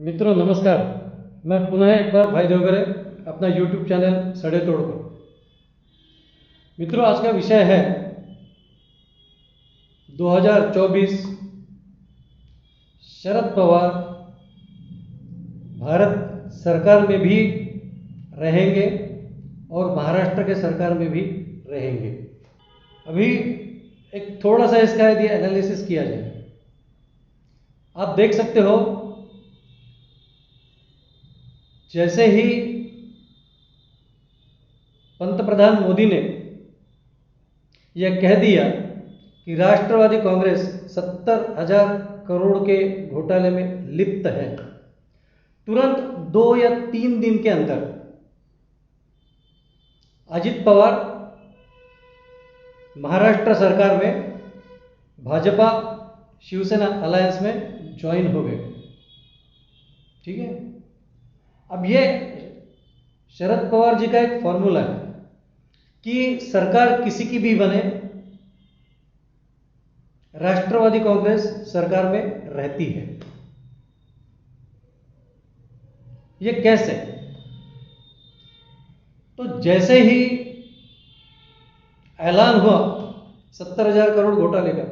मित्रों नमस्कार। मैं पुनः एक बार भाई देवगरे अपना YouTube चैनल सड़े तोड़ पर। मित्रों आज का विषय है 2024 शरद पवार भारत सरकार में भी रहेंगे और महाराष्ट्र के सरकार में भी रहेंगे। अभी एक थोड़ा सा इसका यदि एनालिसिस किया जाए, आप देख सकते हो जैसे ही पंतप्रधान मोदी ने यह कह दिया कि राष्ट्रवादी कांग्रेस 70,000 करोड़ के घोटाले में लिप्त है, तुरंत 2 या 3 दिन के अंदर अजित पवार महाराष्ट्र सरकार में भाजपा शिवसेना अलायंस में ज्वाइन हो गए। ठीक है, अब ये शरद पवार जी का एक फॉर्मूला है कि सरकार किसी की भी बने, राष्ट्रवादी कांग्रेस सरकार में रहती है। ये कैसे? तो जैसे ही ऐलान हुआ 70,000 करोड़ घोटाले का,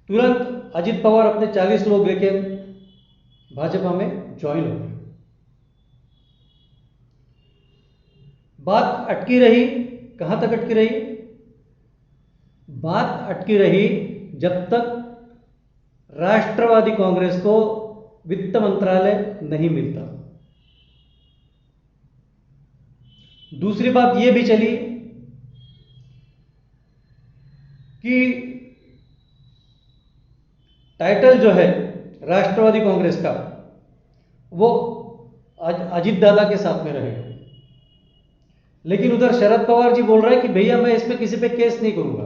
तुरंत अजित पवार अपने 40 लोग लेके भाजपा में ज्वाइन हो गए। बात अटकी रही, कहां तक अटकी रही? बात अटकी रही जब तक राष्ट्रवादी कांग्रेस को वित्त मंत्रालय नहीं मिलता। दूसरी बात यह भी चली कि टाइटल जो है राष्ट्रवादी कांग्रेस का वो अजित दादा के साथ में रहेगा, लेकिन उधर शरद पवार जी बोल रहे हैं कि भैया मैं इसमें किसी पे केस नहीं करूंगा।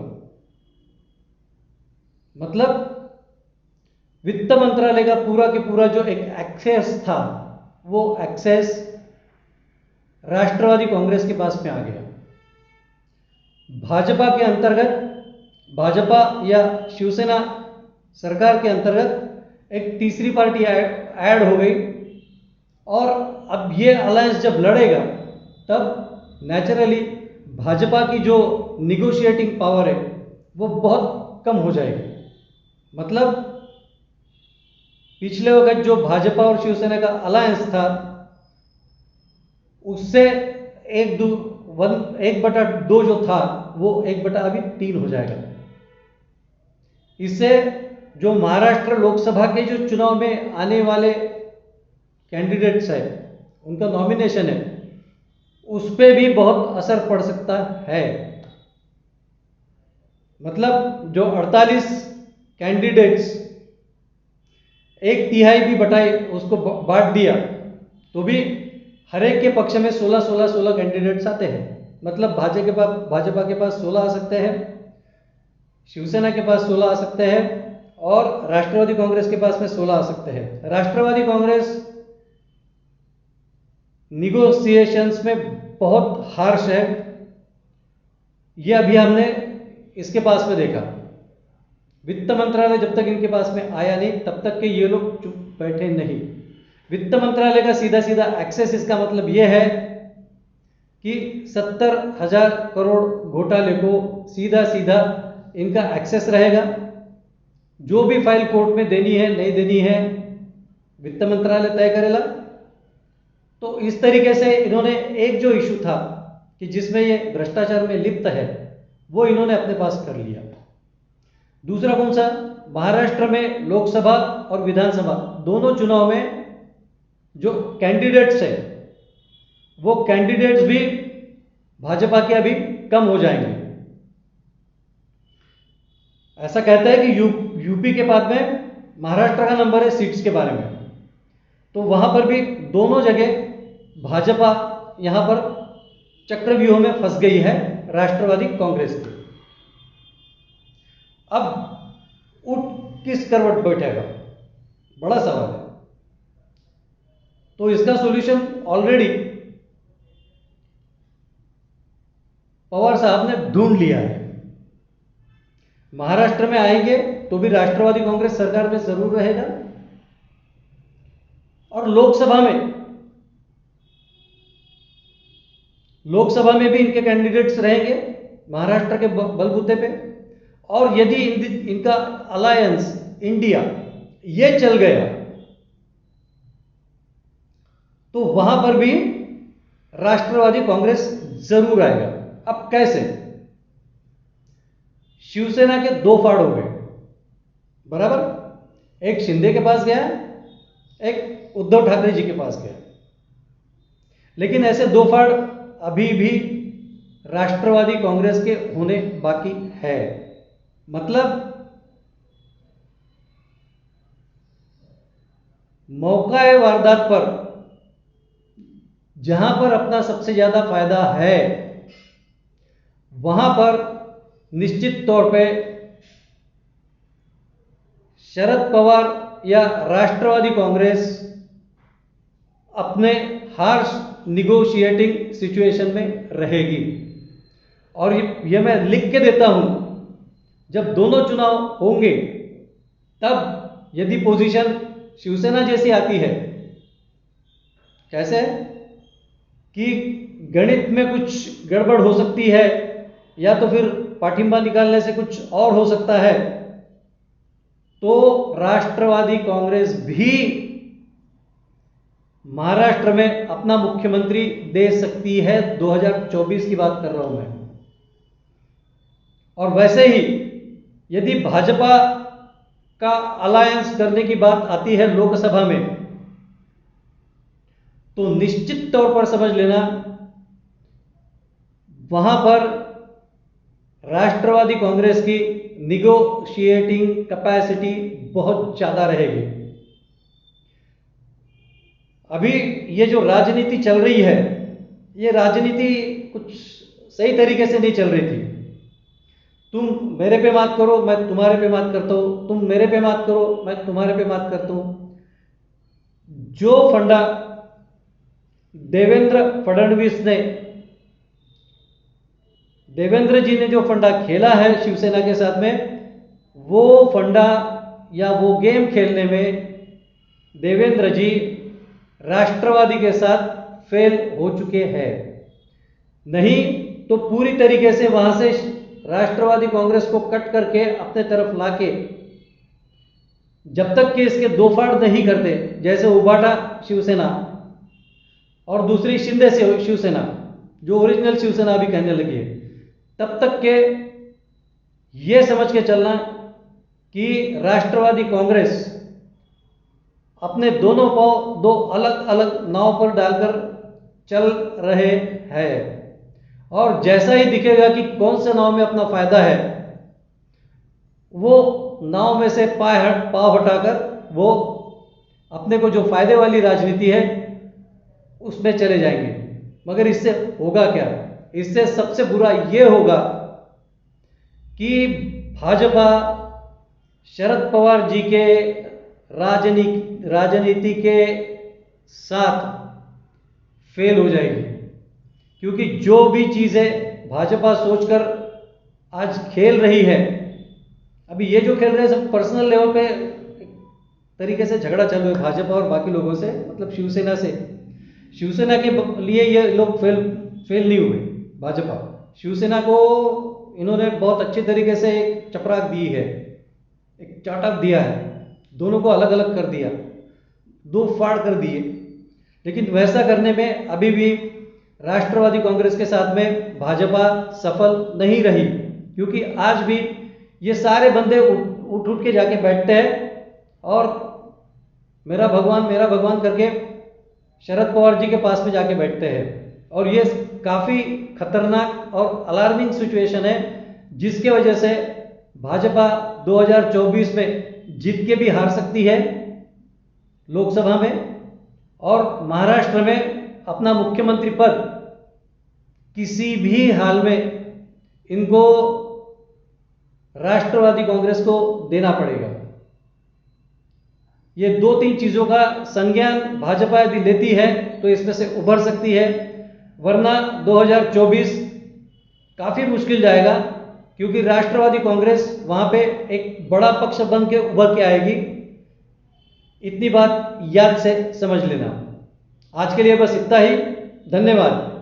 मतलब वित्त मंत्रालय का पूरा के पूरा जो एक एक्सेस था, वो एक्सेस राष्ट्रवादी कांग्रेस के पास में आ गया। भाजपा के अंतर्गत, भाजपा या शिवसेना सरकार के अंतर्गत एक तीसरी पार्टी ऐड हो गई, और अब ये अलायंस जब लड़ेगा तब नेचुरली भाजपा की जो निगोशिएटिंग पावर है वो बहुत कम हो जाएगी। मतलब पिछले वक्त जो भाजपा और शिवसेना का अलायंस था उससे 1/2 जो था वो 1/3 हो जाएगा। इससे जो महाराष्ट्र लोकसभा के जो चुनाव में आने वाले कैंडिडेट्स है, उनका नॉमिनेशन है, उस पर भी बहुत असर पड़ सकता है। मतलब जो 48 कैंडिडेट्स 1/3 भी बटाई उसको बांट दिया तो भी हर एक के पक्ष में 16 कैंडिडेट्स आते हैं। मतलब भाजपा के पास 16 आ सकते हैं, शिवसेना के पास 16 आ सकते हैं, और राष्ट्रवादी कांग्रेस के पास में 16 आ सकते हैं। राष्ट्रवादी कांग्रेस निगोशिएशंस में बहुत हार्श है, यह अभी हमने इसके पास में देखा। वित्त मंत्रालय जब तक इनके पास में आया नहीं तब तक के ये लोग चुप बैठे नहीं। वित्त मंत्रालय का सीधा सीधा एक्सेस, इसका मतलब यह है कि 70,000 करोड़ घोटाले को सीधा सीधा इनका एक्सेस रहेगा। जो भी फाइल कोर्ट में देनी है नहीं देनी है वित्त मंत्रालय तय करेगा। तो इस तरीके से इन्होंने एक जो इशू था कि जिसमें ये भ्रष्टाचार में लिप्त है वो इन्होंने अपने पास कर लिया। दूसरा कौन सा? महाराष्ट्र में लोकसभा और विधानसभा दोनों चुनाव में जो कैंडिडेट्स है वो कैंडिडेट्स भी भाजपा के अभी कम हो जाएंगे। ऐसा कहता है कि यूपी के बाद में महाराष्ट्र का नंबर है सीट्स के बारे में, तो वहां पर भी दोनों जगह भाजपा यहां पर चक्रव्यूह में फंस गई है राष्ट्रवादी कांग्रेस की। अब उठ किस करवट बैठेगा, बड़ा सवाल है। तो इसका सॉल्यूशन ऑलरेडी पवार साहब ने ढूंढ लिया है। महाराष्ट्र में आएंगे तो भी राष्ट्रवादी कांग्रेस सरकार में जरूर रहेगा, और लोकसभा में भी इनके कैंडिडेट्स रहेंगे महाराष्ट्र के बलबूते पे। और यदि इनका अलायंस इंडिया ये चल गया तो वहां पर भी राष्ट्रवादी कांग्रेस जरूर आएगा। अब कैसे? शिवसेना के दो फाड़ हो गए, बराबर। एक शिंदे के पास गया, एक उद्धव ठाकरे जी के पास गया। लेकिन ऐसे दो फाड़ अभी भी राष्ट्रवादी कांग्रेस के होने बाकी है। मतलब मौका वारदात पर जहां पर अपना सबसे ज्यादा फायदा है वहां पर निश्चित तौर पे शरद पवार या राष्ट्रवादी कांग्रेस अपने हार्श निगोशिएटिंग सिचुएशन में रहेगी। और ये मैं लिख के देता हूं, जब दोनों चुनाव होंगे तब यदि पोजीशन शिवसेना जैसी आती है, कैसे कि गणित में कुछ गड़बड़ हो सकती है या तो फिर पाठिंबा निकालने से कुछ और हो सकता है, तो राष्ट्रवादी कांग्रेस भी महाराष्ट्र में अपना मुख्यमंत्री दे सकती है। 2024 की बात कर रहा हूं मैं। और वैसे ही यदि भाजपा का अलायंस करने की बात आती है लोकसभा में, तो निश्चित तौर पर समझ लेना वहां पर राष्ट्रवादी कांग्रेस की निगोशिएटिंग कैपेसिटी बहुत ज्यादा रहेगी। अभी ये जो राजनीति चल रही है, ये राजनीति कुछ सही तरीके से नहीं चल रही थी। तुम मेरे पे बात करो, मैं तुम्हारे पे बात करता हूं, तुम मेरे पे बात करो, मैं तुम्हारे पे बात करता हूं। जो फंडा देवेंद्र जी ने जो फंडा खेला है शिवसेना के साथ में, वो फंडा या वो गेम खेलने में देवेंद्र जी राष्ट्रवादी के साथ फेल हो चुके हैं। नहीं तो पूरी तरीके से वहां से राष्ट्रवादी कांग्रेस को कट करके अपने तरफ लाके, जब तक कि इसके दो फाड़ नहीं करते, जैसे उबाटा शिवसेना और दूसरी शिंदे शिवसेना जो ओरिजिनल शिवसेना अभी कहने लगी है, तब तक के ये समझ के चलना कि राष्ट्रवादी कांग्रेस अपने दोनों पांव दो अलग अलग नाव पर डालकर चल रहे हैं। और जैसा ही दिखेगा कि कौन से नाव में अपना फायदा है, वो नाव में से पाव हटाकर वो अपने को जो फायदे वाली राजनीति है उसमें चले जाएंगे। मगर इससे होगा क्या? इससे सबसे बुरा ये होगा कि भाजपा शरद पवार जी के राजनीति के साथ फेल हो जाएगी। क्योंकि जो भी चीजें भाजपा सोचकर आज खेल रही है, अभी ये जो खेल रहे हैं सब पर्सनल लेवल पे तरीके से झगड़ा चालू है भाजपा और बाकी लोगों से, मतलब शिवसेना से। शिवसेना के लिए ये लोग फेल नहीं हुए। भाजपा शिवसेना को इन्होंने बहुत अच्छे तरीके से एक चपराक दी है, एक चाटक दिया है, दोनों को अलग अलग कर दिया, दो फाड़ कर दिए। लेकिन वैसा करने में अभी भी राष्ट्रवादी कांग्रेस के साथ में भाजपा सफल नहीं रही। क्योंकि आज भी ये सारे बंदे उठ के जाके बैठते हैं और मेरा भगवान करके शरद पवार जी के पास में जाके बैठते हैं। और ये काफी खतरनाक और अलार्मिंग सिचुएशन है, जिसके वजह से भाजपा 2024 में जीत के भी हार सकती है लोकसभा में, और महाराष्ट्र में अपना मुख्यमंत्री पद किसी भी हाल में इनको राष्ट्रवादी कांग्रेस को देना पड़ेगा। ये दो तीन चीजों का संज्ञान भाजपा यदि लेती है तो इसमें से उभर सकती है, वरना 2024 काफी मुश्किल जाएगा। क्योंकि राष्ट्रवादी कांग्रेस वहां पे एक बड़ा पक्ष बन के उभर के आएगी। इतनी बात याद से समझ लेना। आज के लिए बस इतना ही। धन्यवाद।